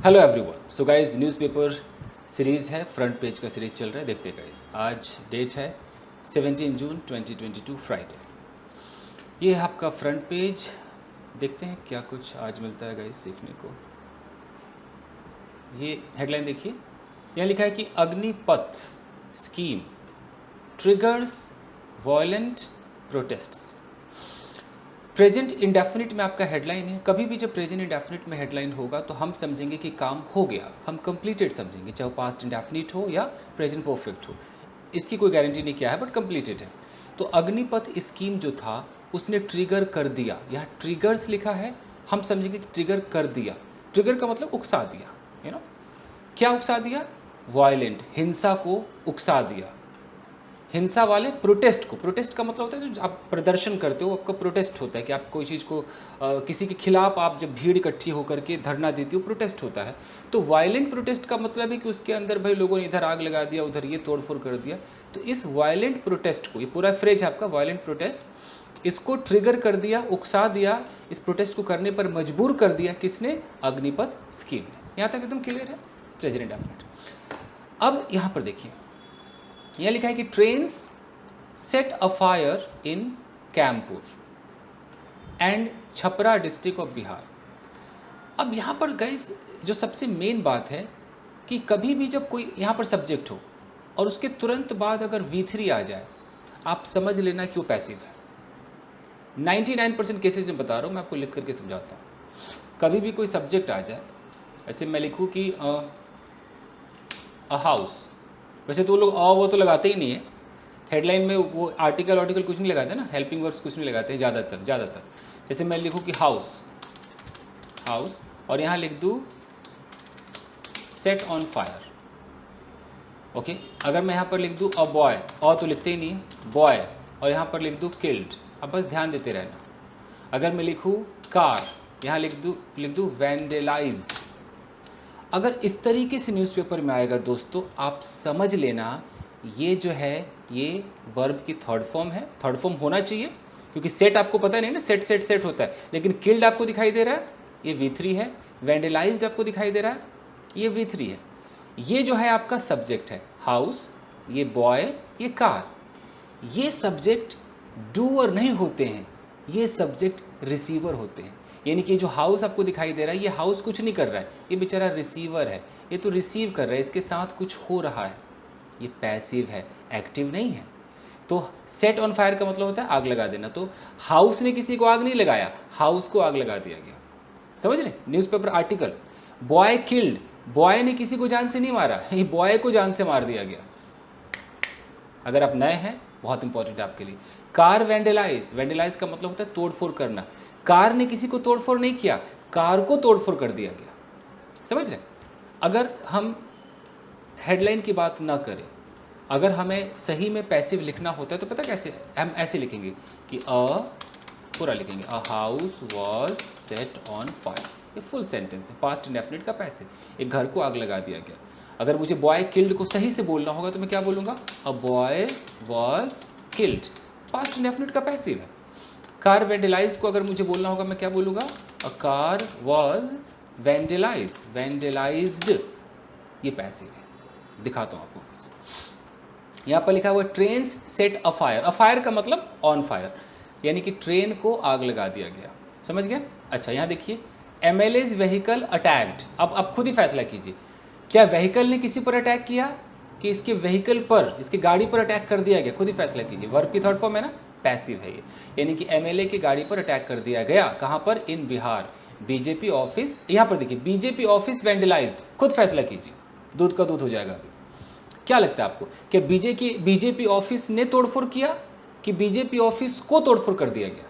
Hello everyone. So guys newspaper series है, front page का series चल रहा है। देखते हैं गाइस, आज डेट है 17 जून 2022 फ्राइडे। ये है आपका फ्रंट पेज। देखते हैं क्या कुछ आज मिलता है गाइस सीखने को। ये हेडलाइन देखिए, यहाँ लिखा है कि Agnipath scheme triggers violent protests. Present indefinite में आपका हेडलाइन है। कभी भी जब प्रेजेंट इंडेफिनिट में हेडलाइन होगा तो हम समझेंगे कि काम हो गया, हम कंप्लीटेड समझेंगे, चाहे वो पास्ट इंडेफिनिट हो या प्रेजेंट परफेक्ट हो। इसकी कोई गारंटी नहीं किया है, बट कंप्लीटेड है। तो अग्निपथ स्कीम जो था उसने ट्रिगर कर दिया। यहाँ ट्रिगर्स लिखा है, हम समझेंगे कि ट्रिगर कर दिया। ट्रिगर का मतलब उकसा दिया, यू नो। क्या उकसा दिया? वायलेंट, हिंसा को उकसा दिया। हिंसा वाले प्रोटेस्ट को, प्रोटेस्ट का मतलब होता है जो आप प्रदर्शन करते हो, आपका प्रोटेस्ट होता है कि आप कोई चीज़ को किसी के खिलाफ आप जब भीड़ इकट्ठी होकर के धरना देती हो, प्रोटेस्ट होता है। तो वायलेंट प्रोटेस्ट का मतलब है कि उसके अंदर भाई लोगों ने इधर आग लगा दिया, उधर ये तोड़फोड़ कर दिया। तो इस वायलेंट प्रोटेस्ट को, ये पूरा फ्रेज है आपका वायलेंट प्रोटेस्ट, इसको ट्रिगर कर दिया, उकसा दिया, इस प्रोटेस्ट को करने पर मजबूर कर दिया किसने? अग्निपथ स्कीम ने। यहाँ तक एकदम क्लियर है, प्रेजेंट डेफिनेट। अब यहाँ पर देखिए, यह लिखा है कि trains set a fire in Kaimur and Chhapra district of Bihar. अब यहाँ पर गाइस जो सबसे मेन बात है कि कभी भी जब कोई यहाँ पर सब्जेक्ट हो और उसके तुरंत बाद अगर V3 आ जाए, आप समझ लेना कि वो पैसिव है। 99% केसेस में बता रहा हूँ, मैं आपको लिख करके समझाता हूँ। कभी भी कोई सब्जेक्ट आ जाए, ऐसे मैं लिखूँ कि अ हाउस, वैसे तो लोग वो तो लगाते ही नहीं है हेडलाइन में, वो आर्टिकल कुछ नहीं लगाते ना, हेल्पिंग वर्ब्स कुछ नहीं लगाते हैं ज़्यादातर। जैसे मैं लिखूँ कि हाउस और यहाँ लिख दूँ सेट ऑन फायर। ओके, अगर मैं यहाँ पर लिख दूँ अ बॉय, और तो लिखते ही नहीं बॉय, और यहाँ पर लिख दूँ किल्ड। अब बस ध्यान देते रहना। अगर मैं लिखूँ कार, यहाँ लिख दूँ वैंडलाइज्ड। अगर इस तरीके से न्यूज़पेपर में आएगा दोस्तों, आप समझ लेना ये जो है ये वर्ब की थर्ड फॉर्म है। थर्ड फॉर्म होना चाहिए क्योंकि सेट आपको पता नहीं ना, सेट होता है। लेकिन किल्ड आपको दिखाई दे रहा है, ये V3 है। वैंडलाइज्ड आपको दिखाई दे रहा है, ये V3 है। ये जो है आपका सब्जेक्ट है हाउस, ये बॉय, ये कार। ये सब्जेक्ट डूअर नहीं होते हैं, ये सब्जेक्ट रिसीवर होते हैं। यानी कि जो हाउस आपको दिखाई दे रहा है, ये हाउस कुछ नहीं कर रहा है, ये बेचारा रिसीवर है, ये तो रिसीव कर रहा है, इसके साथ कुछ हो रहा है। ये पैसिव है, एक्टिव नहीं है। तो सेट ऑन फायर का मतलब होता है आग लगा देना। तो हाउस ने किसी को आग नहीं लगाया, हाउस को आग लगा दिया गया। समझ रहे? Newspaper article boy killed, boy ने किसी को जान से नहीं मारा, ये बॉय को जान से मार दिया गया। अगर आप नए हैं, बहुत इंपॉर्टेंट है आपके लिए। कार वैंडलाइज का मतलब होता है तोड़फोड़ करना। कार ने किसी को तोड़फोड़ नहीं किया, कार को तोड़फोड़ कर दिया गया। समझ रहे? अगर हम हेडलाइन की बात ना करें, अगर हमें सही में पैसिव लिखना होता है तो पता कैसे? हम ऐसे लिखेंगे कि पूरा लिखेंगे a house was set on fire. ये फुल सेंटेंस है, पास्ट इंडेफिनिट का पैसिव। एक घर को आग लगा दिया गया। अगर मुझे बॉय किल्ड को सही से बोलना होगा तो मैं क्या बोलूँगा? A boy was killed, past indefinite का पैसिव है। कार वैंडलाइज्ड को अगर मुझे बोलना होगा मैं क्या बोलूँगा? अ कार वॉज वैंडलाइज्ड, ये पैसिव है। दिखाता हूँ आपको। यहाँ पर लिखा हुआ train set a fire. A fire का मतलब ऑन फायर, यानी कि ट्रेन को आग लगा दिया गया। समझ गया? अच्छा, यहाँ देखिए MLA's व्हीकल अटैक्ड। अब खुद ही फैसला कीजिए, क्या व्हीकल ने किसी पर अटैक किया कि इसके व्हीकल पर, इसकी गाड़ी पर अटैक कर दिया गया? खुद ही फैसला कीजिए। वर्ब की थर्ड फॉर्म है ना, पैसिव है ये। यानी कि MLA की गाड़ी पर अटैक कर दिया गया। कहाँ पर? इन बिहार। BJP ऑफिस, यहाँ पर देखिए BJP ऑफिस वैंडलाइज्ड। खुद फैसला कीजिए, दूध का दूध हो जाएगा अभी। क्या लगता है आपको, क्या BJP ऑफिस ने तोड़फोड़ किया कि BJP ऑफिस को तोड़फोड़ कर दिया गया?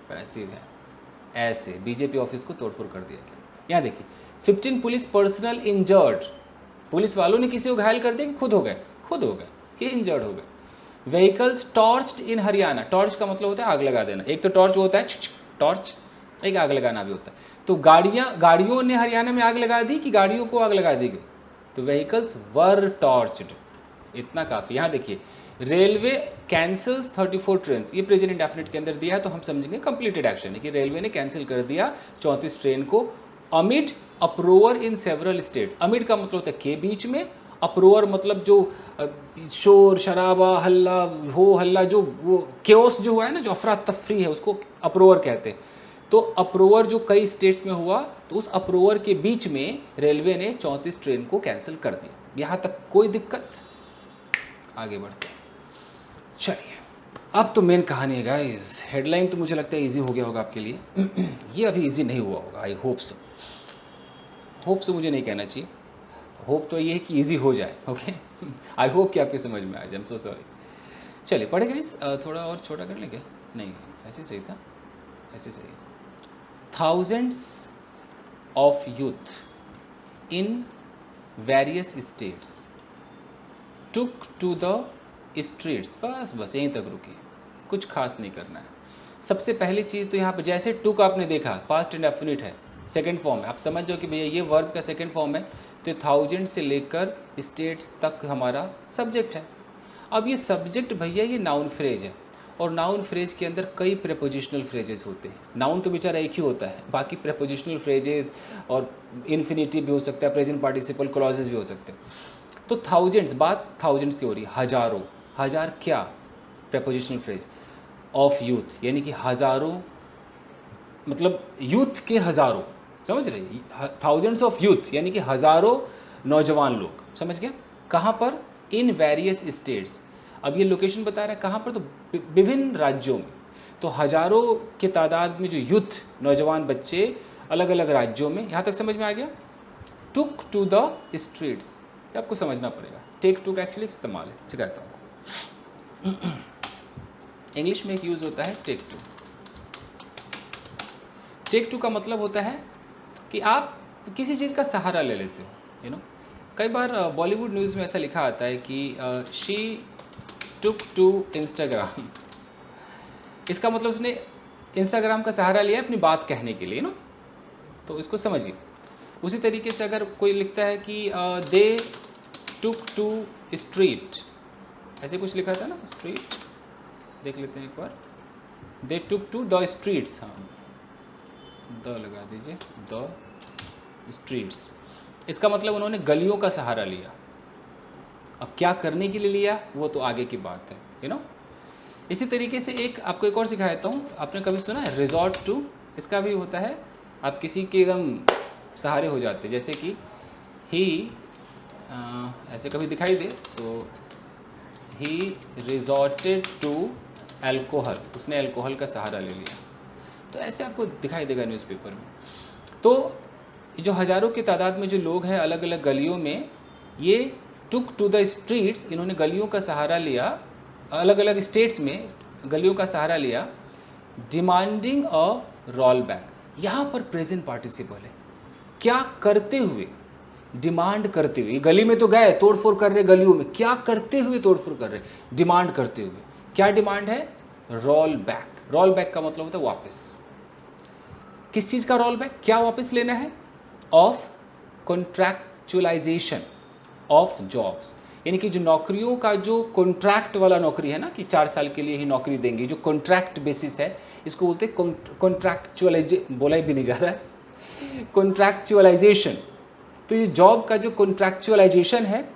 पैसिव है। ऐसे BJP ऑफिस को तोड़फोड़ कर दिया गया। यहाँ देखिए 15 पुलिस पर्सनल इंजर्ड। पुलिस वालों ने किसी को घायल कर दिया कि खुद हो गए? ये इंजर्ड हो गए। व्हीकल्स टॉर्च्ड इन हरियाणा। टॉर्च का मतलब होता है आग लगा देना। एक तो टॉर्च होता है टॉर्च, एक आग लगाना भी होता है। तो गाड़ियों ने हरियाणा में आग लगा दी कि गाड़ियों को आग लगा दी गई? तो व्हीकल्स वर टॉर्च्ड, इतना काफ़ी। यहाँ देखिए रेलवे कैंसल्स 34 ट्रेन। ये प्रेजेंट इंडेफिनिट के अंदर दिया है तो हम समझेंगे कंप्लीटेड एक्शन है कि रेलवे ने कैंसिल कर दिया 34 ट्रेन को amid uproar in several states. Amid का मतलब होता है के बीच में, अप्रोवर मतलब जो शोर शराबा हल्ला हो हल्ला, जो वो केओस जो हुआ है ना, जो अफरा तफरी है, उसको अप्रोवर कहते हैं। तो अप्रोवर जो कई स्टेट्स में हुआ, तो उस अप्रोवर के बीच में रेलवे ने 34 ट्रेन को कैंसिल कर दिया। यहाँ तक कोई दिक्कत? आगे बढ़ते हैं। चलिए अब तो मेन कहानी है गाइस। हेडलाइन तो मुझे लगता है इजी हो गया होगा आपके लिए। ये अभी इजी नहीं हुआ होगा, I hope so. Hope so मुझे नहीं कहना चाहिए, होप तो ये है कि इजी हो जाए। ओके, आई होप कि आपके समझ में आ जाए। I am so sorry. चलिए पढ़े गाइस, थोड़ा और छोटा कर लेंगे। नहीं ऐसे सही था, ऐसे सही। Thousands of youth in various states took to the streets। बस यहीं तक रुकिए, कुछ खास नहीं करना है। सबसे पहली चीज़ तो यहाँ पर जैसे टुक आपने देखा, पास्ट इंडेफिनिट है, सेकंड फॉर्म है। आप समझ जाओ कि भैया ये वर्ब का सेकंड फॉर्म है, तो 1000 से लेकर स्टेट्स तक हमारा सब्जेक्ट है। अब ये सब्जेक्ट भैया ये नाउन फ्रेज है, और नाउन फ्रेज के अंदर कई प्रेपोजिशनल फ्रेजेस होते हैं। नाउन तो बेचारा एक ही होता है, बाकी प्रेपोजिशनल फ्रेजेस और इन्फिनिटिव भी हो सकता है, प्रेजेंट पार्टिसिपल क्लॉजेस भी हो सकते हैं। तो थाउजेंड्स, बात थाउजेंड्स की हो रही है, हजारों। हजार क्या? प्रेपोजिशनल फ्रेज ऑफ यूथ, यानी कि हजारों, मतलब यूथ के हजारों, समझ रहे? थाउजेंड्स ऑफ यूथ यानी कि हजारों नौजवान लोग, समझ गया? कहाँ पर? In various states. अब ये लोकेशन बता रहा है कहाँ पर, तो विभिन्न राज्यों में। तो हजारों के तादाद में जो यूथ, नौजवान बच्चे अलग अलग राज्यों में, यहाँ तक समझ में आ गया? टुक टू द स्ट्रीट्स, आपको समझना पड़ेगा। टेक टू का एक्चुअली इस्तेमाल है, सिखाता हूँ। इंग्लिश में एक यूज़ होता है टेक टू। टेक टू का मतलब होता है कि आप किसी चीज़ का सहारा ले लेते हो, यू नो। कई बार बॉलीवुड न्यूज़ में ऐसा लिखा आता है कि शी टुक टू इंस्टाग्राम। इसका मतलब उसने इंस्टाग्राम का सहारा लिया अपनी बात कहने के लिए ना, तो इसको समझिए। उसी तरीके से अगर कोई लिखता है कि दे टुक टू स्ट्रीट, ऐसे कुछ लिखा था ना, स्ट्रीट, देख लेते हैं एक बार। दे टुक टू द स्ट्रीट्स, हाँ द लगा दीजिए, द स्ट्रीट्स। इसका मतलब उन्होंने गलियों का सहारा लिया। अब क्या करने के लिए लिया वो तो आगे की बात है, यू नो। इसी तरीके से एक आपको एक और सिखाता हूँ, आपने कभी सुना है रिजॉर्ट टू? इसका भी होता है, आप किसी के एकदम सहारे हो जाते, जैसे कि ही, ऐसे कभी दिखाई दे तो ही रिजॉर्टेड टू एल्कोहल, उसने एल्कोहल का सहारा ले लिया। तो ऐसे आपको दिखाई देगा न्यूज़पेपर में। तो जो हज़ारों की तादाद में जो लोग हैं अलग अलग गलियों में, ये टुक टू द स्ट्रीट्स, इन्होंने गलियों का सहारा लिया, अलग अलग स्टेट्स में गलियों का सहारा लिया, डिमांडिंग अ रोल बैक। यहाँ पर प्रेजेंट पार्टिसिपल है, क्या करते हुए, डिमांड करते हुए। गली में तो गए, तोड़फोड़ कर रहे गलियों में, क्या करते हुए तोड़फोड़ कर रहे? डिमांड करते हुए। क्या डिमांड है? Role back. रोल बैक का मतलब होता है वापस। किस चीज़ का रोल बैक? क्या वापस लेना है? ऑफ कॉन्ट्रैक्चुअलाइजेशन ऑफ जॉब्स, यानी कि जो नौकरियों का जो कॉन्ट्रैक्ट वाला नौकरी है ना, कि 4 साल के लिए ही नौकरी देंगे, जो कॉन्ट्रैक्ट बेसिस है, इसको बोलते हैं कॉन्ट्रैक्चुअलाइजेशन। बोला भी नहीं जा रहा है, कॉन्ट्रैक्चुअलाइजेशन। तो ये जॉब का जो कॉन्ट्रैक्चुअलाइजेशन है,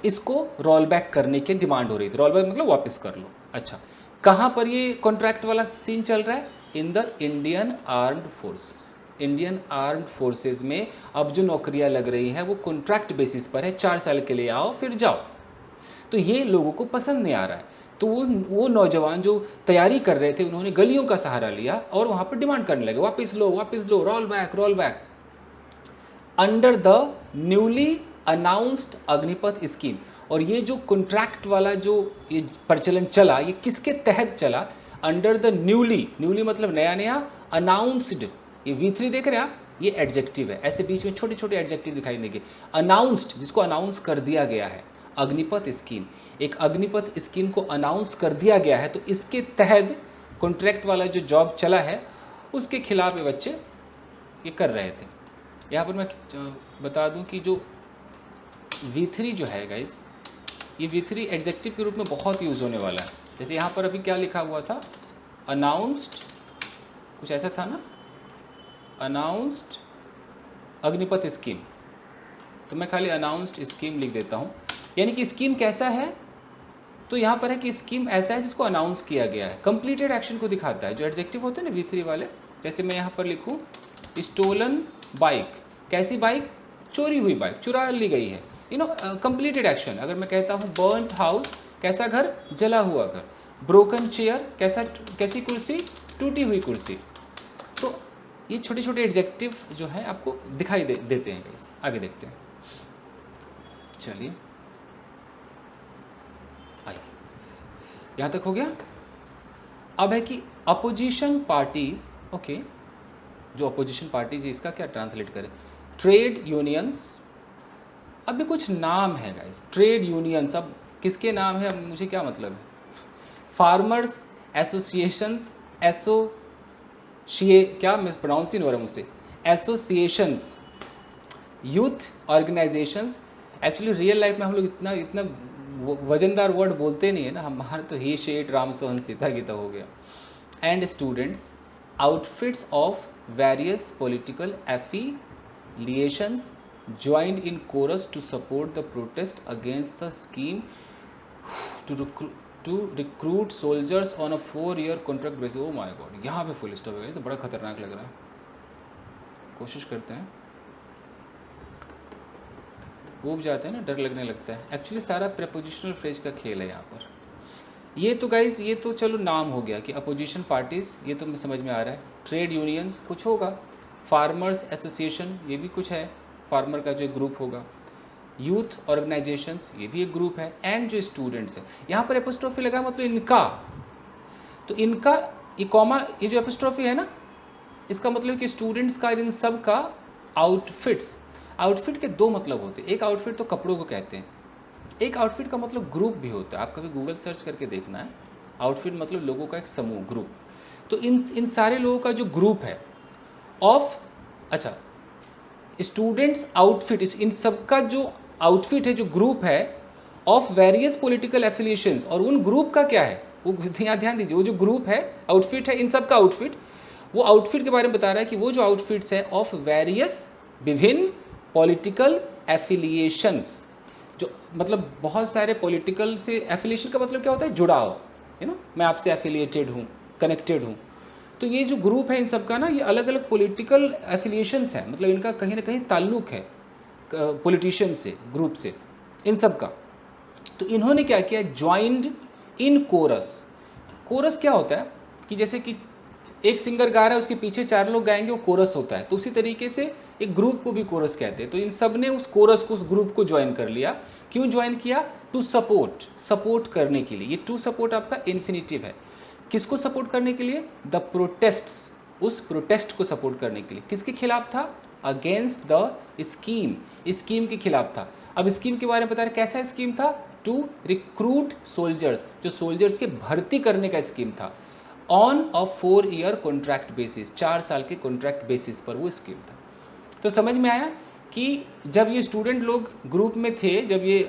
इसको रोल बैक करने की डिमांड हो रही थी। रोल बैक मतलब वापस कर लो। अच्छा, कहाँ पर ये कॉन्ट्रैक्ट वाला सीन चल रहा है? In the Indian armed forces. Indian armed forces में अब जो नौकरियां लग रही हैं वो कॉन्ट्रैक्ट बेसिस पर है, 4 साल के लिए आओ फिर जाओ। तो ये लोगों को पसंद नहीं आ रहा है। तो वो नौजवान जो तैयारी कर रहे थे, उन्होंने गलियों का सहारा लिया और वहाँ पर डिमांड करने लगे, वापस लो, roll back, roll back. Under the newly announced Agnipath scheme. और ये जो कॉन्ट्रैक्ट वाला जो ये प्रचलन चला, ये किसके तहत चला? अंडर द न्यूली मतलब नया नया, अनाउंस्ड, ये V3 देख रहे हैं आप, ये एडजेक्टिव है। ऐसे बीच में छोटे छोटे एडजेक्टिव दिखाई देंगे। अनाउंस्ड, जिसको अनाउंस कर दिया गया है। अग्निपथ स्कीम, एक अग्निपथ स्कीम को अनाउंस कर दिया गया है, तो इसके तहत कॉन्ट्रैक्ट वाला जो जॉब चला है, उसके खिलाफ ये बच्चे ये कर रहे थे। यहाँ पर मैं बता दूं कि जो V3 जो है गाइस, ये V3 एडजेक्टिव के रूप में बहुत यूज़ होने वाला है। जैसे यहाँ पर अभी क्या लिखा हुआ था? अनाउंस्ड, कुछ ऐसा था ना, अनाउंस्ड अग्निपथ स्कीम, तो मैं खाली अनाउंस्ड स्कीम लिख देता हूँ। यानी कि स्कीम कैसा है, तो यहाँ पर है कि स्कीम ऐसा है जिसको अनाउंस किया गया है, कंप्लीटेड एक्शन को दिखाता है। जो एडजेक्टिव होते हैं ना V3 वाले, जैसे मैं यहाँ पर लिखूँ स्टोलन बाइक, कैसी बाइक, चोरी हुई बाइक, चुरा ली गई है, कंप्लीटेड एक्शन। अगर मैं कहता हूँ बर्न्ड हाउस, कैसा घर, जला हुआ घर, ब्रोकन चेयर, कैसी कुर्सी, टूटी हुई कुर्सी। तो ये छोटे छोटे एडजेक्टिव जो है आपको दिखाई देते हैं गाइस। आगे देखते हैं, चलिए आइए, यहाँ तक हो गया। अब है कि अपोजिशन पार्टीज, ओके, जो अपोजिशन पार्टीज है इसका क्या ट्रांसलेट करें, ट्रेड यूनियंस। अब भी कुछ नाम है गाइस, ट्रेड यूनियंस, अब किसके नाम है, अब मुझे क्या मतलब है, फार्मर्स एसोसिएशंस, क्या मैं प्रोनाउंस ही नहीं हो रहा मुझसे, associations, youth organisations. Actually real life में हम लोग इतना वजनदार वर्ड बोलते नहीं है ना, हमारे तो ही शेट राम सोहन सीता गीता हो गया। And students, outfits of various political affiliations joined in chorus to support the protest against the scheme to recruit soldiers on a 4-year contract basis. Oh my god, यहाँ पे फुल स्टॉप है, तो बड़ा खतरनाक लग रहा है। कोशिश करते हैं, ऊब जाते हैं ना, डर लगने लगता है। एक्चुअली सारा प्रेपोजिशनल फ्रेज का खेल है यहाँ पर। ये तो गाइज, ये तो चलो नाम हो गया कि अपोजिशन पार्टीज, ये तो समझ में आ रहा है। ट्रेड यूनियंस कुछ होगा, फार्मर्स एसोसिएशन ये भी कुछ है, फार्मर का जो एक ग्रुप होगा, यूथ ऑर्गेनाइजेशंस ये भी एक ग्रुप है, एंड जो स्टूडेंट्स है, यहाँ पर एपोस्ट्रोफी लगा मतलब इनका, तो इनका ये जो एपोस्ट्रोफी है ना, इसका मतलब कि स्टूडेंट्स का, इन सब का आउटफिट्स। आउटफिट के दो मतलब होते हैं, एक आउटफिट तो कपड़ों को कहते हैं, एक आउटफिट का मतलब ग्रुप भी होता है। आप कभी गूगल सर्च करके देखना है, आउटफिट मतलब लोगों का एक समूह, ग्रुप। तो इन सारे लोगों का जो ग्रुप है ऑफ, अच्छा, स्टूडेंट्स आउटफिट, इन सब का जो आउटफिट है, जो ग्रुप है ऑफ वेरियस पॉलिटिकल एफिलिएशंस, और उन ग्रुप का क्या है, वो ध्यान दीजिए, वो जो ग्रुप है, आउटफिट है, इन सब का आउटफिट, वो आउटफिट के बारे में बता रहा है कि वो जो आउटफिट्स है ऑफ वेरियस, विभिन्न पॉलिटिकल एफिलिएशंस, जो मतलब बहुत सारे पॉलिटिकल से, एफिलिएशन का मतलब क्या होता है, जुड़ाव, मैं आपसे एफिलिएटेड हूँ, कनेक्टेड हूँ। तो ये जो ग्रुप है इन सब का ना, ये अलग अलग पॉलिटिकल एफिलिएशंस है, मतलब इनका कहीं ना कहीं ताल्लुक है पॉलिटिशियन से, ग्रुप से, इन सब का। तो इन्होंने क्या किया, ज्वाइंड इन कोरस। कोरस क्या होता है कि जैसे कि एक सिंगर गा रहा है, उसके पीछे 4 लोग गाएंगे, वो कोरस होता है। तो उसी तरीके से एक ग्रुप को भी कोरस कहते हैं। तो इन सब ने उस कोरस को, उस ग्रुप को ज्वाइन कर लिया। क्यों ज्वाइन किया, टू सपोर्ट, सपोर्ट करने के लिए। ये टू सपोर्ट आपका इन्फिनिटिव है, किसको सपोर्ट करने के लिए, द प्रोटेस्ट्स, उस प्रोटेस्ट को सपोर्ट करने के लिए। किसके खिलाफ था, अगेंस्ट द स्कीम, स्कीम के खिलाफ था। अब स्कीम के बारे में बता रहे, कैसा स्कीम था, टू रिक्रूट सोल्जर्स, जो सोल्जर्स के भर्ती करने का स्कीम था, on a 4-year contract basis, 4 साल के कॉन्ट्रैक्ट बेसिस पर वो स्कीम था। तो समझ में आया कि जब ये स्टूडेंट लोग ग्रुप में थे, जब ये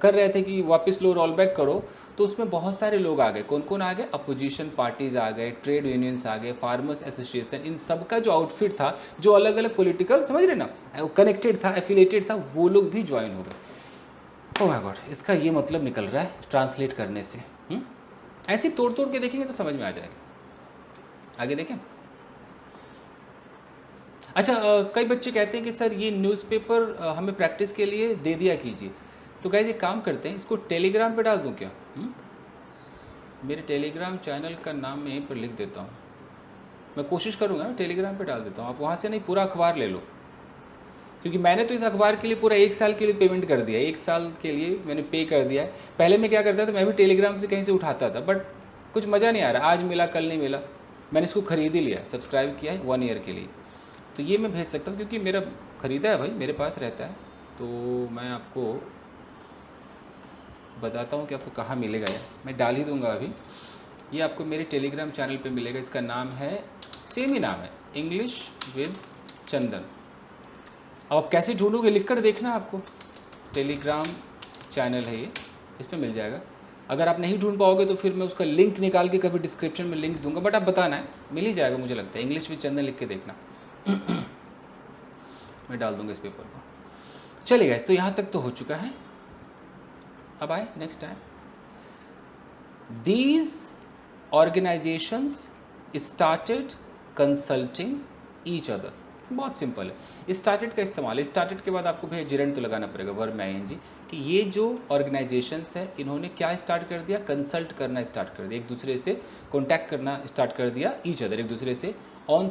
कर रहे थे कि वापस लो, रोल बैक करो, तो उसमें बहुत सारे लोग आ गए। कौन कौन आ गए, अपोजिशन पार्टीज आ गए, ट्रेड यूनियंस आ गए, फार्मर्स एसोसिएशन, इन सब का जो आउटफिट था, जो अलग अलग पॉलिटिकल, समझ रहे ना, कनेक्टेड था, एफिलेटेड था, वो लोग भी ज्वाइन हो गए। ओह माय गॉड, इसका ये मतलब निकल रहा है ट्रांसलेट करने से। ऐसे तोड़ तोड़ के देखेंगे तो समझ में आ जाएगा। आगे देखें। अच्छा, कई बच्चे कहते हैं कि सर ये न्यूज़पेपर हमें प्रैक्टिस के लिए दे दिया कीजिए। तो गाइस एक काम करते हैं, इसको टेलीग्राम पे डाल दूं क्या? मेरे टेलीग्राम चैनल का नाम मैं यहीं पर लिख देता हूँ। मैं कोशिश करूँगा ना, टेलीग्राम पे डाल देता हूँ। आप वहाँ से नहीं, पूरा अखबार ले लो, क्योंकि मैंने तो इस अखबार के लिए पूरा 1 साल के लिए पेमेंट कर दिया है। 1 साल के लिए मैंने पे कर दिया है। पहले मैं क्या करता था, मैं भी टेलीग्राम से कहीं से उठाता था, बट कुछ मज़ा नहीं आ रहा। आज मिला, कल नहीं मिला। मैंने इसको ख़रीद ही लिया, सब्सक्राइब किया है 1 ईयर के लिए। तो ये मैं भेज सकता हूँ, क्योंकि मेरा ख़रीदा है भाई, मेरे पास रहता है। तो मैं आपको बताता हूँ कि आपको कहाँ मिलेगा। यार मैं डाल ही दूँगा अभी। ये आपको मेरे टेलीग्राम चैनल पे मिलेगा। इसका नाम है, सेम ही नाम है, इंग्लिश विद चंदन। अब आप कैसे ढूंढोगे, लिख कर देखना आपको। टेलीग्राम चैनल है ये, इस पर मिल जाएगा। अगर आप नहीं ढूंढ पाओगे तो फिर मैं उसका लिंक निकाल के कभी डिस्क्रिप्शन में लिंक दूंगा, बट आप बताना है, मिल ही जाएगा मुझे लगता है। इंग्लिश विद चंदन लिख के देखना। मैं डाल दूंगा इस पेपर को। चलिए गाइस, तो यहाँ तक तो हो चुका है। अब आए next time. These organizations started consulting each other। बहुत सिंपल है। स्टार्टेड का इस्तेमाल, स्टार्टेड के बाद आपको भैया जिरेंट तो लगाना पड़ेगा, वर्ब में आईएनजी, कि ये जो ऑर्गेनाइजेशंस है इन्होंने क्या स्टार्ट कर दिया, कंसल्ट करना स्टार्ट कर दिया, एक दूसरे से कॉन्टैक्ट करना स्टार्ट कर दिया, ईच अदर, एक दूसरे से। ऑन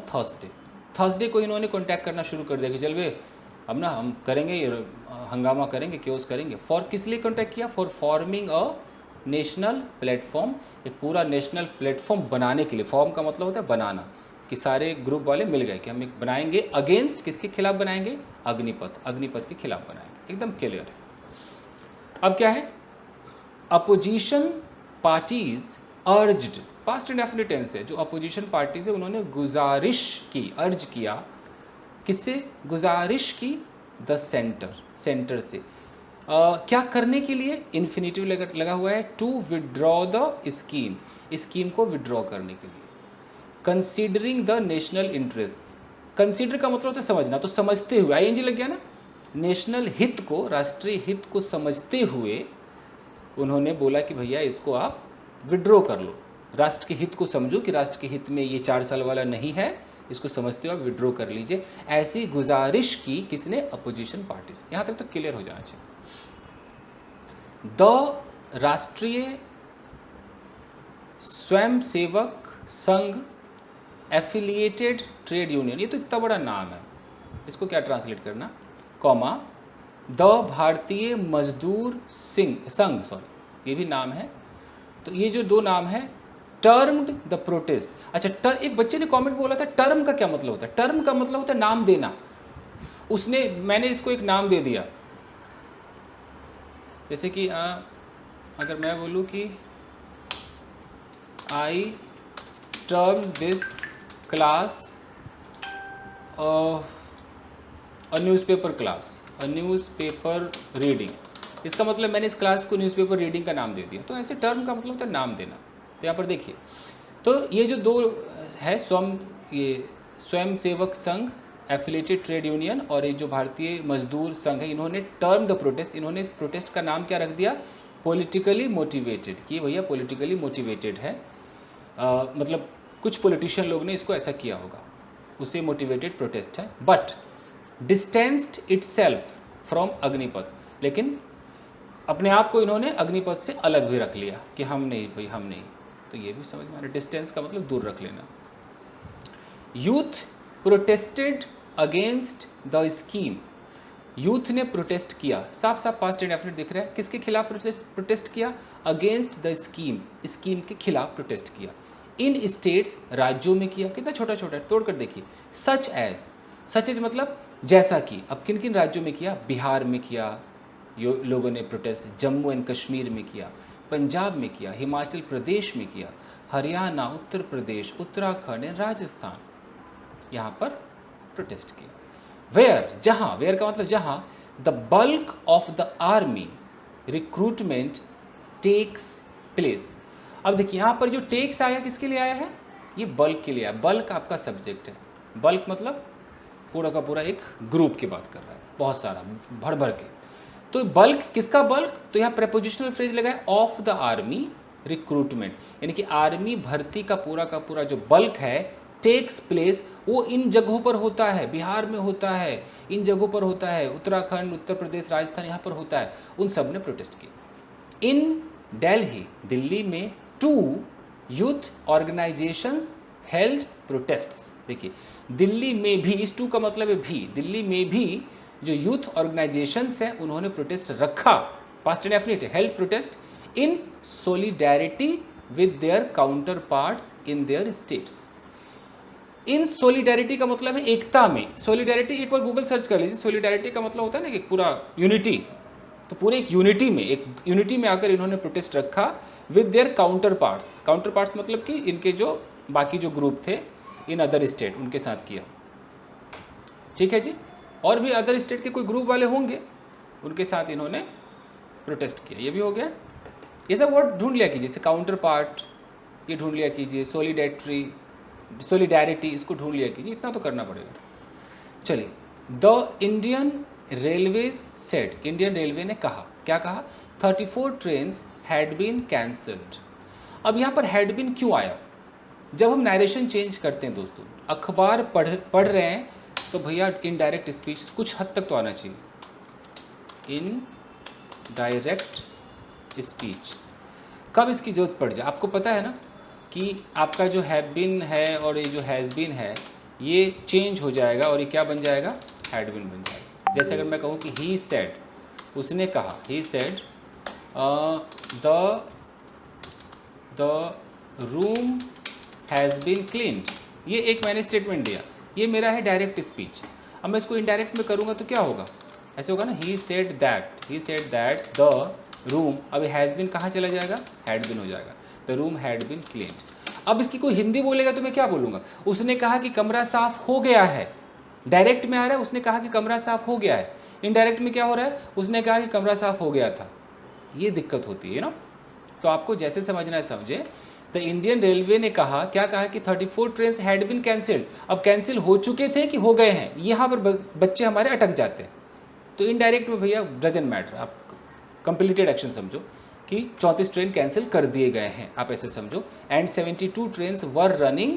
थर्सडे को इन्होंने कॉन्टैक्ट करना शुरू कर दिया कि चल भाई अब ना हम करेंगे, ये हंगामा करेंगे, क्योस करेंगे। फॉर किस लिए कॉन्टैक्ट किया, for forming a national platform, एक पूरा नेशनल प्लेटफॉर्म बनाने के लिए। फॉर्म का मतलब होता है बनाना, कि सारे ग्रुप वाले मिल गए कि हम एक बनाएंगे, अगेंस्ट किसके खिलाफ बनाएंगे, अग्निपथ के खिलाफ बनाएंगे। एकदम क्लियर है। अब क्या है, opposition parties urged, past indefinite tense है, जो अपोजिशन पार्टीज है उन्होंने गुजारिश की, अर्ज किया, किससे, गुजारिश की, द सेंटर से। क्या करने के लिए, इन्फिनिटिव लगा हुआ है, टू विड्रॉ द स्कीम को विड्रॉ करने के लिए। Considering the national interest, consider का मतलब होता है समझना, तो समझते हुए, आईएनजी लग गया ना, नेशनल हित को, राष्ट्रीय हित को समझते हुए उन्होंने बोला कि भैया इसको आप विड्रॉ कर लो, राष्ट्र के हित को समझो कि राष्ट्र के हित में ये 4 साल वाला नहीं है, इसको समझते हुए आप विड्रॉ कर लीजिए। ऐसी गुजारिश की किसने, अपोजिशन पार्टीज। यहाँ तक तो क्लियर हो जाना चाहिए। द राष्ट्रीय Swayamsevak Sangh affiliated trade union, ये तो इतना बड़ा नाम है, इसको क्या ट्रांसलेट करना, कॉमा, द भारतीय मजदूर संघ, सॉरी ये भी नाम है। तो ये जो 2 नाम है, टर्म्ड द प्रोटेस्ट। अच्छा, एक बच्चे ने कमेंट बोला था टर्म का क्या मतलब होता है, टर्म का मतलब होता है नाम देना। मैंने इसको एक नाम दे दिया, जैसे कि अगर मैं बोलूँ कि I term this class a newspaper class, a newspaper reading, इसका मतलब मैंने इस क्लास को न्यूज़पेपर रीडिंग का नाम दे दिया। तो ऐसे टर्म का मतलब होता है नाम देना। तो यहाँ पर देखिए, तो ये जो 2 है, Swayamsevak Sangh affiliated trade union और ये जो भारतीय मजदूर संघ है, इन्होंने टर्म द प्रोटेस्ट, इन्होंने इस प्रोटेस्ट का नाम क्या रख दिया, पॉलिटिकली मोटिवेटेड, कि भैया पॉलिटिकली मोटिवेटेड है। मतलब कुछ पॉलिटिशियन लोग ने इसको ऐसा किया होगा, उसे मोटिवेटेड प्रोटेस्ट है। But distanced itself from Agnipath, लेकिन अपने आप को इन्होंने अग्निपथ से अलग भी रख लिया कि हम नहीं भाई, हम नहीं। तो ये भी समझ में आ रहा है, डिस्टेंस का मतलब दूर रख लेना। Youth protested against the scheme, youth ने प्रोटेस्ट किया, साफ साफ पास्ट इंडेफिनिट दिख रहा है, किसके खिलाफ प्रोटेस्ट किया, अगेंस्ट द स्कीम के खिलाफ प्रोटेस्ट किया। इन स्टेट्स, राज्यों में किया, कितना छोटा छोटा तोड़ कर देखिए, सच एज मतलब जैसा कि, अब किन किन राज्यों में किया, बिहार में किया लोगों ने प्रोटेस्ट, जम्मू एंड कश्मीर में किया, पंजाब में किया, हिमाचल प्रदेश में किया, हरियाणा, उत्तर प्रदेश, उत्तराखंड एंड राजस्थान, यहाँ पर प्रोटेस्ट किया। वेयर, जहाँ, वेयर का मतलब जहाँ, the bulk of the army recruitment takes place. अब देखिए यहाँ पर जो टेक्स आया किसके लिए आया है, ये बल्क के लिए आया। बल्क आपका सब्जेक्ट है, बल्क मतलब पूरा का पूरा एक ग्रुप की बात कर रहा है, बहुत सारा भर भर के। तो बल्क, किसका बल्क, तो यहाँ प्रेपोजिशनल फ्रेज लगा है, ऑफ द आर्मी रिक्रूटमेंट, यानी कि आर्मी भर्ती का पूरा जो बल्क है, टेक्स प्लेस, वो इन जगहों पर होता है, बिहार में होता है, इन जगहों पर होता है, उत्तराखंड, उत्तर प्रदेश, राजस्थान, यहाँ पर होता है। उन सब ने प्रोटेस्ट किया। इन दिल्ली, दिल्ली में 2 यूथ ऑर्गेनाइजेशंस हेल्ड प्रोटेस्ट्स। देखिए दिल्ली में भी, इस 2 का मतलब है भी, दिल्ली में भी जो यूथ ऑर्गेनाइजेशंस हैं उन्होंने प्रोटेस्ट रखा, past indefinite, held protest in solidarity with their counterparts in their states. In solidarity का मतलब है एकता में, सोलिडैरिटी एक बार गूगल सर्च कर लीजिए, सोलिडैरिटी का मतलब होता है ना कि पूरा यूनिटी, तो पूरे एक यूनिटी में आकर इन्होंने प्रोटेस्ट रखा विद देयर काउंटर पार्ट्स मतलब कि इनके जो बाकी जो ग्रुप थे इन अदर स्टेट, उनके साथ किया। ठीक है जी, और भी अदर स्टेट के कोई ग्रुप वाले होंगे, उनके साथ इन्होंने प्रोटेस्ट किया। ये भी हो गया। ये सब वर्ड ढूंढ लिया कीजिए, जैसे काउंटर पार्ट ये ढूंढ लिया कीजिए, सोलिडैरिटी इसको ढूंढ लिया कीजिए, इतना तो करना पड़ेगा। चलिए the Indian railways said, Indian railway ने कहा, क्या कहा? 34 ट्रेन्स हैड बीन कैंसल्ड। अब यहाँ पर हैड बीन क्यों आया? जब हम नरेशन चेंज करते हैं दोस्तों, अखबार पढ़ रहे हैं तो भैया इनडायरेक्ट स्पीच कुछ हद तक तो आना चाहिए। इन डायरेक्ट स्पीच कब इसकी जरूरत पड़ जाए? आपको पता है ना कि आपका जो हैव बीन है और ये जो हैज़ बीन है ये चेंज हो जाएगा और ये क्या बन जाएगा? हैड बीन बन जाएगा। जैसे अगर मैं कहूँ कि ही सेड, उसने कहा, he said the room has been cleaned, ये एक मैंने स्टेटमेंट दिया, ये मेरा है डायरेक्ट स्पीच। अब मैं इसको इनडायरेक्ट में करूँगा तो क्या होगा? ऐसे होगा ना, he said that the room, अब हैज़ बीन कहाँ चला जाएगा? हैड बीन हो जाएगा, the room had been cleaned. अब इसकी कोई हिंदी बोलेगा तो मैं क्या बोलूँगा? उसने कहा कि कमरा साफ हो गया है, डायरेक्ट में आ रहा है उसने कहा कि कमरा साफ हो गया है, इनडायरेक्ट में क्या हो रहा है? उसने कहा कि कमरा साफ हो गया था। ये दिक्कत होती है ना। तो आपको जैसे समझना है समझे। द इंडियन रेलवे ने कहा, क्या कहा कि 34 ट्रेन्स हैड बीन कैंसिल्ड। अब कैंसिल हो चुके थे कि हो गए हैं, यहाँ पर बच्चे हमारे अटक जाते हैं। तो इनडायरेक्ट में भैया डजंट मैटर, आप कंप्लीटेड एक्शन समझो कि 34 ट्रेन कैंसिल कर दिए गए हैं, आप ऐसे समझो। And 72 trains were running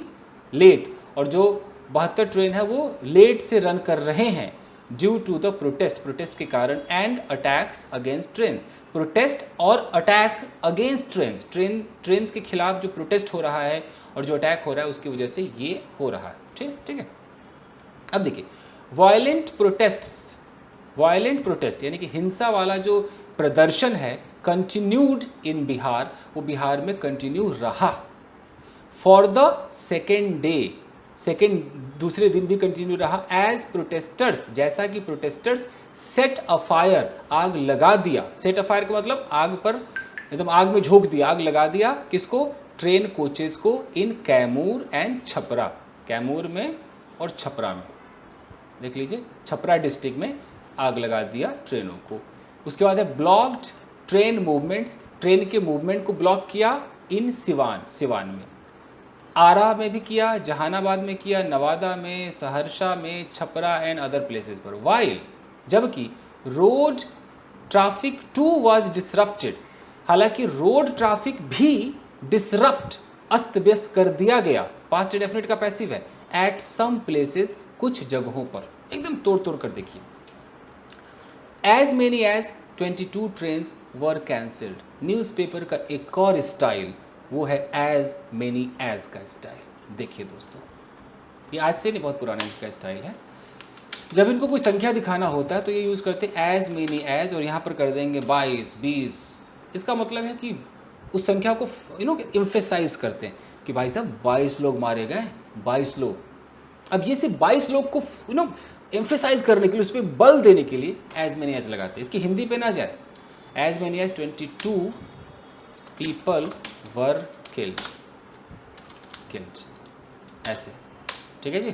late, और जो 72 ट्रेन है वो लेट से रन कर रहे हैं ड्यू टू द प्रोटेस्ट के कारण, and attacks against trains, protest और अटैक अगेंस्ट ट्रेन्स के खिलाफ जो प्रोटेस्ट हो रहा है और जो अटैक हो रहा है उसकी वजह से ये हो रहा है। ठीक है। अब देखिए, वायलेंट प्रोटेस्ट यानी कि हिंसा वाला जो प्रदर्शन है कंटिन्यूड इन बिहार, वो बिहार में कंटिन्यू रहा फॉर द सेकेंड डे, दूसरे दिन भी कंटिन्यू रहा। एज प्रोटेस्टर्स, जैसा कि प्रोटेस्टर्स सेट अ फायर, आग लगा दिया। सेट अ फायर का मतलब आग पर एकदम आग में झोंक दिया, आग लगा दिया। किसको? ट्रेन कोचेस को, इन कैमूर एंड छपरा, कैमूर में और छपरा में, देख लीजिए छपरा डिस्ट्रिक्ट में आग लगा दिया ट्रेनों को। उसके बाद है ब्लॉक्ड ट्रेन मूवमेंट्स, ट्रेन के मूवमेंट को ब्लॉक किया इन सिवान में, आरा में भी किया, जहानाबाद में किया, नवादा में, सहरसा में, छपरा एंड अदर प्लेसेस पर। वाइल, जबकि road traffic too was disrupted, हालांकि रोड ट्रैफिक भी डिसरप्ट, अस्त व्यस्त कर दिया गया, पास्ट इंडेफिनिट का पैसिव है, एट सम प्लेसेस, कुछ जगहों पर। एकदम तोड़ कर देखिए, as many as 22 trains were cancelled. Newspaper का एक और स्टाइल वो है एज मेनी एज का स्टाइल। देखिए दोस्तों, ये आज से नहीं, बहुत पुराना इनका स्टाइल है। जब इनको कोई संख्या दिखाना होता है तो ये यूज़ करते हैं एज मेनी एज, और यहाँ पर कर देंगे 22, 20। इसका मतलब है कि उस संख्या को एम्फेसाइज करते हैं कि भाई साहब 22 लोग मारे गए, 22 लोग। अब ये सिर्फ 22 लोग को एम्फेसाइज करने के लिए, उस पर बल देने के लिए एज मेनी एज लगाते हैं। इसकी हिंदी पे ना जाए, as many as 22 people were killed, ऐसे। ठीक है जी,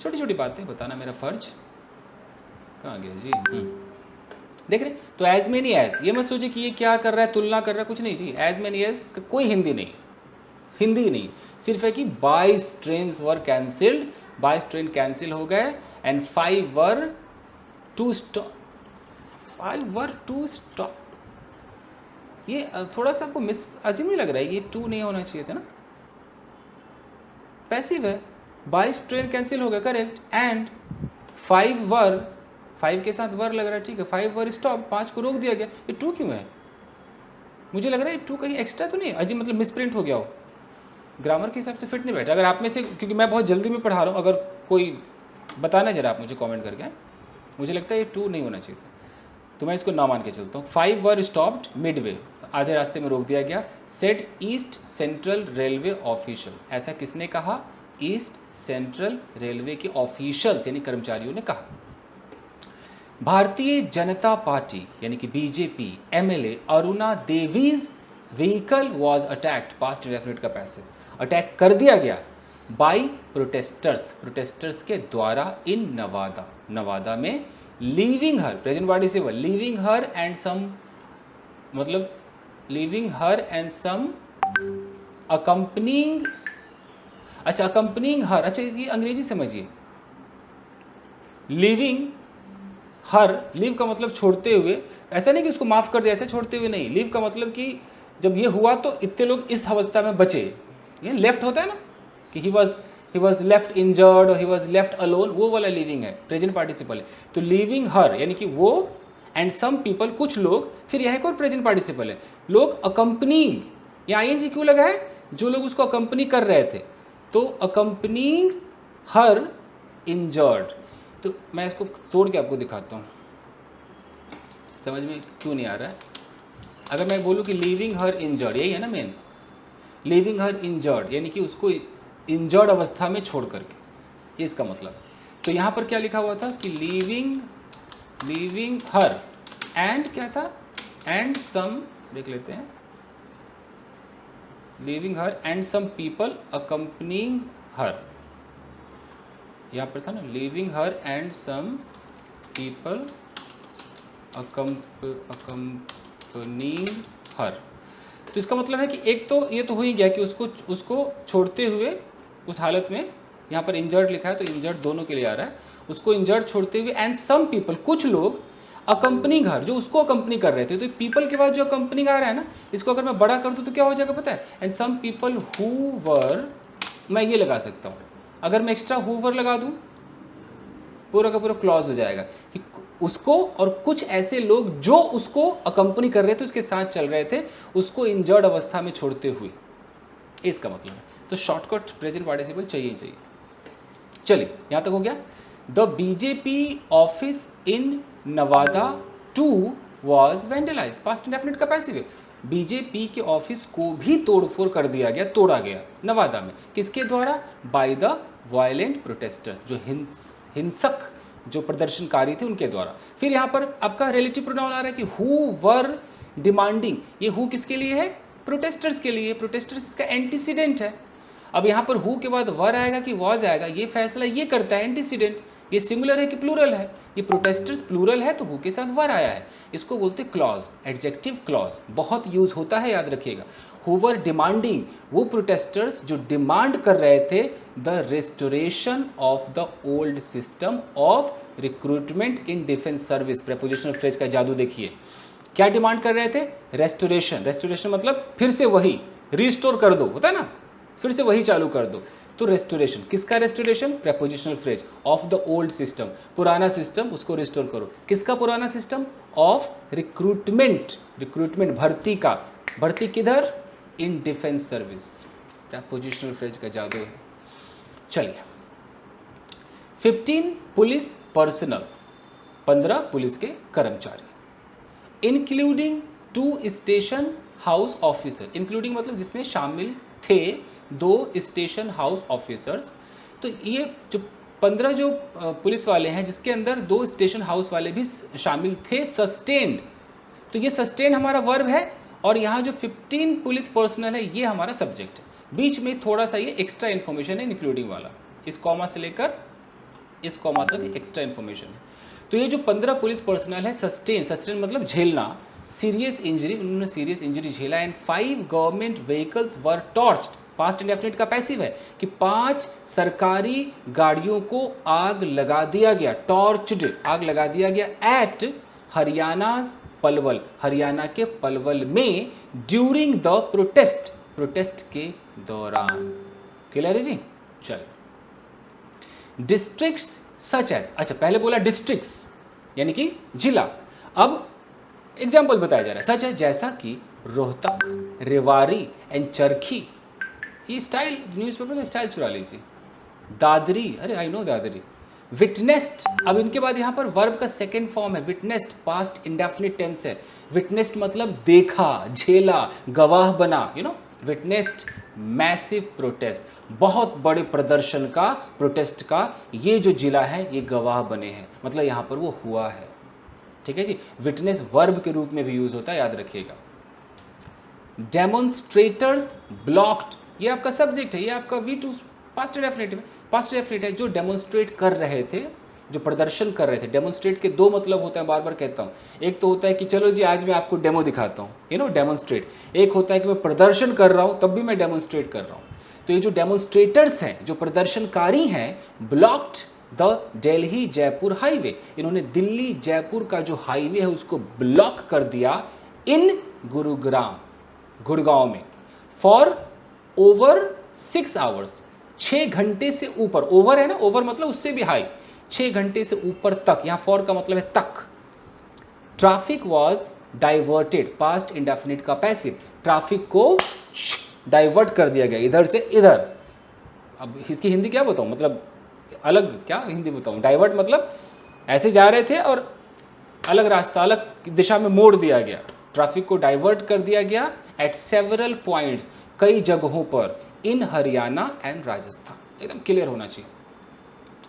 छोटी छोटी बातें बताना मेरा फर्ज। कहाँ गया जी? देख रहे, तो एज मेनी एज, ये मत सोचे कि ये क्या कर रहा है, तुलना कर रहा है, कुछ नहीं जी। एज मेनी एज कोई हिंदी नहीं, सिर्फ है कि 22 trains were cancelled, 22 train cancel हो गए, एंड 5 वर टू स्टॉप। ये थोड़ा सा आपको मिस अजीब नहीं लग रहा है? ये 2 नहीं होना चाहिए था ना, पैसिव है। 22 ट्रेन कैंसिल हो गया, करेक्ट, एंड 5 के साथ वर लग रहा है, ठीक है, 5 वर स्टॉप, 5 को रोक दिया गया। ये 2 क्यों है? मुझे लग रहा है 2 कहीं एक्स्ट्रा तो नहीं है, अजीब, मतलब मिसप्रिंट हो गया हो, ग्रामर के हिसाब से फिट नहीं बैठा। अगर आप में से, क्योंकि मैं बहुत जल्दी में पढ़ा रहा हूँ, अगर कोई बताना जरा आप मुझे कमेंट करके, मुझे लगता है ये 2 नहीं होना चाहिए था, तो मैं इसको ना मान के चलता हूँ। 5 वर स्टॉप्ड मिडवे, आधे रास्ते में रोक दिया गया। Said east central railway official, ऐसा किसने कहा? ईस्ट सेंट्रल रेलवे के ऑफिशियल्स यानी कर्मचारियों ने कहा। भारतीय जनता पार्टी यानी कि BJP MLA Aruna Devi's vehicle was attacked, past indefinite का पैसिव, अटैक कर दिया गया बाई प्रोटेस्टर्स के द्वारा इन नवादा में, leaving her, present participle, leaving her and some, मतलब leaving her and some accompanying, अच्छा अकम्पनिंग हर, अच्छा ये अंग्रेजी समझिए, लीविंग हर, लीव का मतलब छोड़ते हुए, ऐसा नहीं कि उसको माफ कर दिया, ऐसे छोड़ते हुए नहीं, लीव का मतलब कि जब ये हुआ तो इतने लोग इस अवस्था में बचे, ये लेफ्ट होता है ना कि ही वॉज लेफ्ट इंजर्ड और ही वॉज लेफ्ट अलोन, वो वाला लीविंग है, प्रेजेंट पार्टिसिपल है। तो लीविंग हर यानी कि वो एंड सम पीपल, कुछ लोग, फिर यह एक और प्रेजेंट पार्टिसिपल है, लोग अकम्पनिंग, या आईएनजी क्यों लगा है, जो लोग उसको अकम्पनी कर रहे थे, तो अकम्पनिंग हर इंजर्ड। तो मैं इसको तोड़ के आपको दिखाता हूँ, समझ में क्यों नहीं आ रहा है। अगर मैं बोलूँ कि लीविंग हर इंजर्ड, यही है ना मेन, लीविंग हर इंजर्ड यानी कि उसको इंजर्ड अवस्था में छोड़ करके, ये इसका मतलब। तो यहाँ पर क्या लिखा हुआ था कि लीविंग हर एंड क्या था, एंड सम, देख लेते हैं, leaving her and some people accompanying her, यहाँ पर था ना, leaving her and some people accompanying her. तो इसका मतलब है कि एक तो ये तो हो ही गया कि उसको छोड़ते हुए उस हालत में, यहाँ पर इंजर्ड लिखा है तो इंजर्ड दोनों के लिए आ रहा है, उसको इंजर्ड छोड़ते हुए एंड सम पीपल, कुछ लोग अकम्पनिंग हर, जो उसको अकम्पनी कर रहे थे। तो पीपल के बाद जो अकम्पनिंग आ रहा है ना, इसको अगर मैं बड़ा कर दूँ तो क्या हो जाएगा पता है, and some people who were, मैं ये लगा सकता हूँ, अगर मैं एक्स्ट्रा हु वर लगा दूँ पूरा का पूरा क्लॉज हो जाएगा कि उसको और कुछ ऐसे लोग जो उसको अकम्पनी कर रहे थे, उसके साथ चल रहे थे, उसको इंजर्ड अवस्था में छोड़ते हुए, इसका मतलब है। तो शॉर्टकट प्रेजेंट पार्टिसिपल चाहिए ही चाहिए। चलिए यहां तक हो गया। The BJP office in Nawada 2 was vandalised, past indefinite का पैसिव है। बीजेपी के ऑफिस को भी तोड़फोड़ कर दिया गया, तोड़ा गया नवादा में, किसके द्वारा, बाय द वायलेंट प्रोटेस्टर्स, जो हिंसक जो प्रदर्शनकारी थे उनके द्वारा। फिर यहाँ पर आपका रिलेटिव प्रोनाउन आ रहा है कि हु वर डिमांडिंग, ये हु किसके लिए है, प्रोटेस्टर्स के लिए, प्रोटेस्टर्स इसका एंटीसीडेंट है। अब यहाँ पर हु के बाद वर आएगा कि वॉज आएगा, ये फैसला ये करता है एंटीसीडेंट, ये सिंगुलर है कि प्लूरल है, ये प्रोटेस्टर्स प्लूरल है तो हु के साथ वर आया है, इसको बोलते क्लॉज, एडजेक्टिव क्लॉज, बहुत यूज होता है, याद रखिएगा। हु वर डिमांडिंग, वो प्रोटेस्टर्स जो डिमांड कर रहे थे the restoration of the old system of recruitment in defence service. Prepositional phrase का जादू देखिए, क्या डिमांड कर रहे थे, रेस्टोरेशन, रेस्टोरेशन मतलब फिर से वही, रिस्टोर कर दो, होता है ना, फिर से वही चालू कर दो। तो रेस्टोरेशन, किसका restoration, prepositional phrase, of the old system, पुराना सिस्टम उसको रिस्टोर करो, किसका पुराना सिस्टम, ऑफ रिक्रूटमेंट, रिक्रूटमेंट भर्ती का, भर्ती किधर, in defence service, prepositional phrase का जादू है। चलिए 15 पुलिस पर्सनल, 15 पुलिस के कर्मचारी, including 2 station house officer, including मतलब जिसमें शामिल थे 2 स्टेशन हाउस ऑफिसर्स। तो ये जो 15 जो पुलिस वाले हैं, जिसके अंदर 2 स्टेशन हाउस वाले भी शामिल थे, सस्टेन्ड, तो ये सस्टेन हमारा वर्ब है, और यहाँ जो 15 पुलिस पर्सनल है ये हमारा सब्जेक्ट है। बीच में थोड़ा सा ये एक्स्ट्रा इन्फॉर्मेशन है, इंक्लूडिंग वाला, इस कॉमा से लेकर इस कॉमा तक एक्स्ट्रा इन्फॉर्मेशन है। तो ये जो 15 पुलिस पर्सनल है, सस्टेन, सस्टेन मतलब झेलना, सीरियस इंजरी, उन्होंने सीरियस इंजरी झेला, and 5 government vehicles were torched, past indefinite का पैसिव है कि 5 सरकारी गाड़ियों को आग लगा दिया गया, टॉर्च्ड, आग लगा दिया गया, एट हरियाणा पलवल, हरियाणा के पलवल में, ड्यूरिंग द प्रोटेस्ट, प्रोटेस्ट के दौरान। क्लियर है जी। चलो डिस्ट्रिक्ट्स सच एज, अच्छा पहले बोला डिस्ट्रिक्ट्स यानी कि जिला, अब एग्जाम्पल बताया जा रहा है, सच है जैसा कि रोहतक, रेवाड़ी एंड चरखी, ये स्टाइल न्यूज़पेपर का स्टाइल चुरा लीजिए, दादरी, अरे आई नो दादरी, विटनेस्ड, अब इनके बाद यहाँ पर वर्ब का सेकेंड फॉर्म है विटनेस्ड, पास्ट इंडेफिनिट टेंस है, विटनेस्ड मतलब देखा, झेला, गवाह बना, you know, witnessed massive protest, बहुत बड़े प्रदर्शन का, प्रोटेस्ट का ये जो जिला है ये गवाह बने हैं, मतलब यहाँ पर वो हुआ है। ठीक है जी, विटनेस वर्ब के रूप में भी यूज होता है, याद रखिएगा। डेमोन्स्ट्रेटर्स ब्लॉक्ड, ये आपका सब्जेक्ट है, ये आपका V2 पास्ट डेफिनेटिव है, पास्ट डेफिनेट है, जो डेमोन्स्ट्रेट कर रहे थे, जो प्रदर्शन कर रहे थे। डेमोन्स्ट्रेट के 2 मतलब होते हैं, बार बार कहता हूँ, एक तो होता है कि चलो जी आज मैं आपको डेमो दिखाता हूँ, यू नो डेमोन्स्ट्रेट, एक होता है कि मैं प्रदर्शन कर रहा हूँ तब भी मैं डेमोन्स्ट्रेट कर रहा हूँ। तो ये जो डेमोन्स्ट्रेटर्स हैं, जो प्रदर्शनकारी हैं, blocked the Delhi Jaipur highway, इन्होंने दिल्ली जयपुर का जो हाईवे है उसको ब्लॉक कर दिया इन गुड़गांव में फॉर ओवर 6 आवर्स, 6 घंटे से ऊपर। ओवर है ना, ओवर मतलब उससे भी हाई, 6 घंटे से ऊपर तक, यहां फॉर का मतलब है तक। Traffic was diverted, past indefinite का पैसिव, ट्रैफिक को डाइवर्ट कर दिया गया इधर से इधर। अब इसकी हिंदी क्या बताऊं, मतलब अलग क्या हिंदी बताऊं, डाइवर्ट मतलब ऐसे जा रहे थे और अलग रास्ता अलग दिशा में मोड़ दिया गया, ट्रैफिक को डाइवर्ट कर दिया गया एट सेवरल पॉइंट्स, कई जगहों पर इन हरियाणा एंड राजस्थान, एकदम क्लियर होना चाहिए।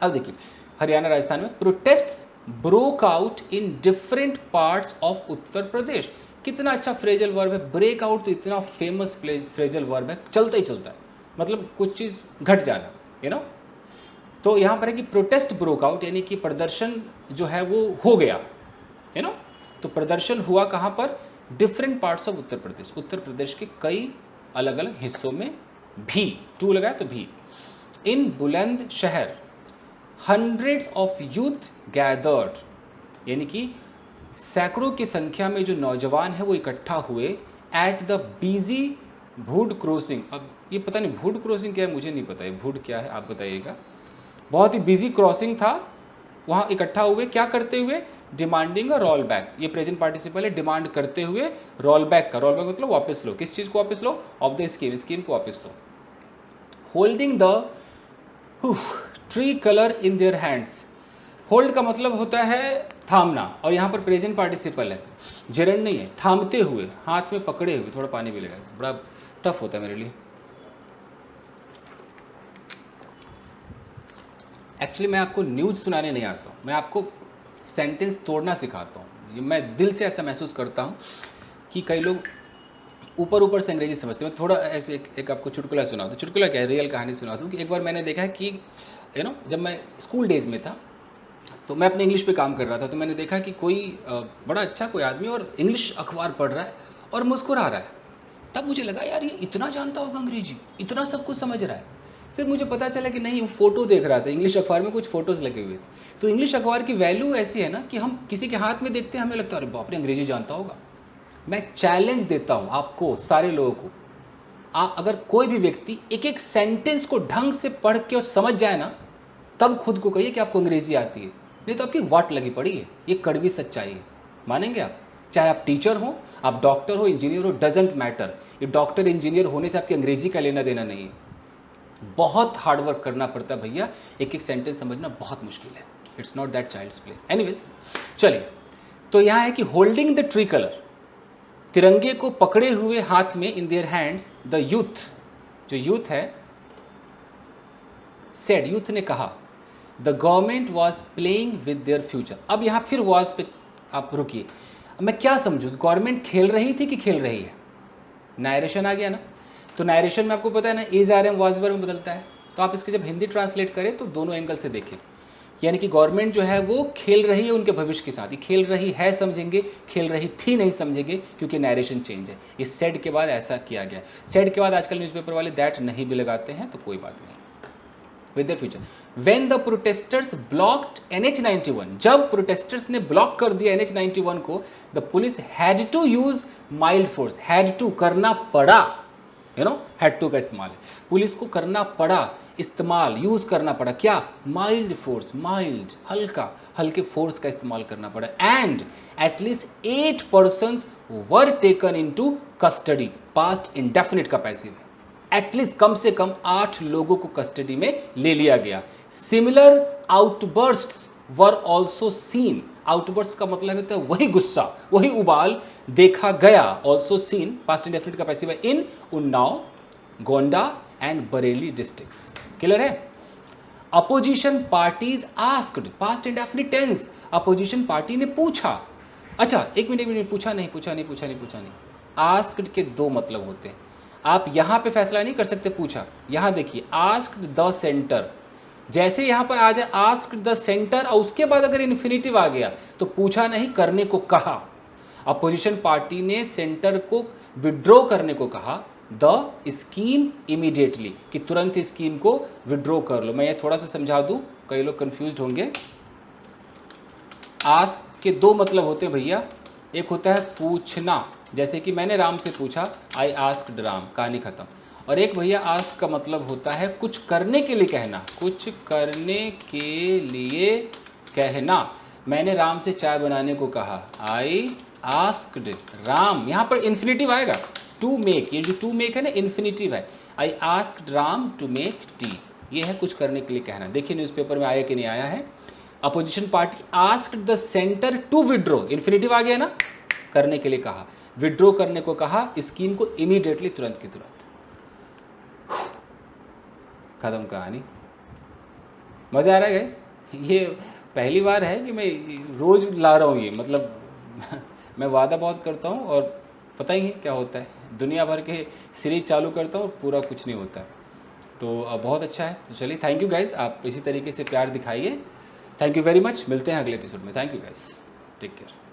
अब देखिए हरियाणा राजस्थान में protests broke out in different parts of Uttar Pradesh. कितना अच्छा फ्रेजल वर्ब है, ब्रेक आउट तो इतना फेमस फ्रेजल वर्ब है, चलता ही चलता है, मतलब कुछ चीज़ घट जाना, यू नो। तो यहाँ पर है कि प्रोटेस्ट ब्रोक आउट, यानी कि प्रदर्शन जो है वो हो गया, यू नो। तो प्रदर्शन हुआ कहाँ पर, डिफरेंट पार्ट्स ऑफ उत्तर प्रदेश, उत्तर प्रदेश के कई अलग अलग हिस्सों में भी, टू लगाया तो भी। इन बुलंद शहर हंड्रेड्स ऑफ यूथ गैदर्ड, यानी कि सैकड़ों की संख्या में जो नौजवान है वो इकट्ठा हुए at the busy Bhud crossing. अब ये पता नहीं भूड क्रॉसिंग क्या है, मुझे नहीं पता है भूड क्या है, आप बताइएगा। बहुत ही बिजी क्रॉसिंग था, वहाँ इकट्ठा हुए, क्या करते हुए, डिमांडिंग अ रोल बैक, ये प्रेजेंट पार्टिसिपल है, डिमांड करते हुए रोल बैक का, रोल बैक मतलब वापस लो, किस चीज़ को वापस लो, ऑफ द स्कीम, स्कीम को वापस लो। Holding the tricolour in their hands, hold का मतलब होता है थामना, और यहाँ पर प्रेजेंट पार्टिसिपल है, जेरेंड नहीं है, थामते हुए, हाथ में पकड़े हुए, थोड़ा पानी भी लगा, बड़ा टफ होता है मेरे लिए। एक्चुअली मैं आपको न्यूज़ सुनाने नहीं आता हूँ, मैं आपको सेंटेंस तोड़ना सिखाता हूँ। मैं दिल से ऐसा महसूस करता हूँ कि कई लोग ऊपर ऊपर से अंग्रेजी समझते हैं। मैं थोड़ा ऐसे एक आपको चुटकुला सुना दूँ, चुटकुला क्या है, रियल कहानी सुना दूँ कि एक बार मैंने देखा है कि यू नो जब मैं स्कूल डेज़ में था तो मैं अपने इंग्लिश पे काम कर रहा था, तो मैंने देखा कि कोई बड़ा अच्छा कोई आदमी और इंग्लिश अखबार पढ़ रहा है और मुस्कुरा रहा है। तब मुझे लगा यार ये इतना जानता होगा अंग्रेजी, इतना सब कुछ समझ रहा है। फिर मुझे पता चला कि नहीं, वो फ़ोटो देख रहा था, इंग्लिश अखबार में कुछ फ़ोटोज़ लगे हुए थे। तो इंग्लिश अखबार की वैल्यू ऐसी है ना कि हम किसी के हाथ में देखते हैं, हमें लगता है अरे बाप रे अंग्रेजी जानता होगा। मैं चैलेंज देता हूँ आपको, सारे लोगों को, अगर कोई भी व्यक्ति एक एक सेंटेंस को ढंग से पढ़ के और समझ जाए ना, तब खुद को कहिए कि आपको अंग्रेजी आती है, नहीं तो आपकी वाट लगी पड़ी है। ये कड़वी सच्चाई है, मानेंगे आप? चाहे आप टीचर हो, आप डॉक्टर हो, इंजीनियर हो, डजेंट मैटर। ये डॉक्टर इंजीनियर होने से आपकी अंग्रेजी का लेना देना नहीं है। बहुत हार्डवर्क करना पड़ता है भैया, एक एक सेंटेंस समझना बहुत मुश्किल है। It's not that child's play. Anyways चलिए, तो यहाँ है कि होल्डिंग द ट्री कलर, तिरंगे को पकड़े हुए हाथ में, इन देयर हैंड्स, द यूथ, जो यूथ है, सेड, यूथ ने कहा, the government was playing with their future. अब यहाँ फिर वॉज पे आप रुकिए, मैं क्या समझूँ, गवर्नमेंट खेल रही थी कि खेल रही है? नायरेशन आ गया ना, तो नायरेशन में आपको पता है ना is are am was verb में बदलता है, तो आप इसके जब हिंदी ट्रांसलेट करें तो दोनों एंगल से देखें, यानी कि गवर्नमेंट जो है वो खेल रही है उनके भविष्य के साथ। ये खेल रही है समझेंगे, खेल रही थी नहीं समझेंगे, क्योंकि नैरेशन चेंज है। इस सेड के बाद ऐसा किया गया, सेड के बाद आजकल न्यूज़पेपर वाले दैट नहीं भी लगाते हैं, तो कोई बात नहीं। With the future, when the protesters blocked NH91, जब प्रोटेस्टर्स ने ब्लॉक कर दिया NH91 को, the police had to use mild force, had to करना पड़ा, यू नो, हैड टू का इस्तेमाल है, पुलिस को करना पड़ा, इस्तेमाल, यूज करना पड़ा, क्या? माइल्ड फोर्स, माइल्ड, हल्का, हल्के फोर्स का इस्तेमाल करना पड़ा। And at least 8 persons were taken into custody, past indefinite का पैसिव है, एटलीस्ट कम से कम 8 लोगों को कस्टडी में ले लिया गया। Similar outbursts were also seen, outburst का मतलब होता है वही गुस्सा, वही उबाल देखा गया, ऑल्सो सीन, पास्ट इंडेफिनिट का पैसिव है, in Unnao, Gonda and Bareilly districts. Clear है? Opposition parties asked, past indefinite tense, opposition party ने पूछा। अच्छा एक मिनट, पूछा नहीं। आस्क्ड के 2 मतलब होते हैं, आप यहां पे फैसला नहीं कर सकते, पूछा। यहां देखिए, आस्क्ड द सेंटर, जैसे यहां पर आ जाए आस्क्ड द सेंटर और उसके बाद अगर इन्फिनिटिव आ गया तो पूछा नहीं, करने को कहा। अपोजिशन पार्टी ने सेंटर को विड्रॉ करने को कहा, द स्कीम इमीडिएटली, कि तुरंत स्कीम को विड्रॉ कर लो। मैं ये थोड़ा सा समझा दूं, कई लोग कंफ्यूज होंगे। आस्क के दो मतलब होते हैं भैया, एक होता है पूछना, जैसे कि मैंने राम से पूछा, आई आस्क्ड राम, कहानी खत्म। और एक भैया आस्क का मतलब होता है कुछ करने के लिए कहना, कुछ करने के लिए कहना। मैंने राम से चाय बनाने को कहा, आई आस्क्ड राम। यहाँ पर इन्फिनिटिव आएगा, टू मेक, ये जो टू मेक है ना इन्फिनिटिव है। I asked Ram to make tea, ये है कुछ करने के लिए कहना। देखिए न्यूज़पेपर में आया कि नहीं आया है। Opposition party asked the centre to withdraw, infinitive आ गया ना, करने के लिए कहा, विड्रॉ करने को कहा, स्कीम को इमीडिएटली, तुरंत की तुरंत। खत्म कहानी। मज़ा आ रहा है गाइस? ये पहली बार है कि मैं रोज़ ला रहा हूँ ये, मतलब मैं वादा बहुत करता हूँ और पता ही है क्या होता है, दुनिया भर के सीरीज चालू करता हूँ और पूरा कुछ नहीं होता है। तो बहुत अच्छा है। तो चलिए, थैंक यू गाइस, आप इसी तरीके से प्यार दिखाइए। थैंक यू वेरी मच, मिलते हैं अगले एपिसोड में। Thank you guys, take care.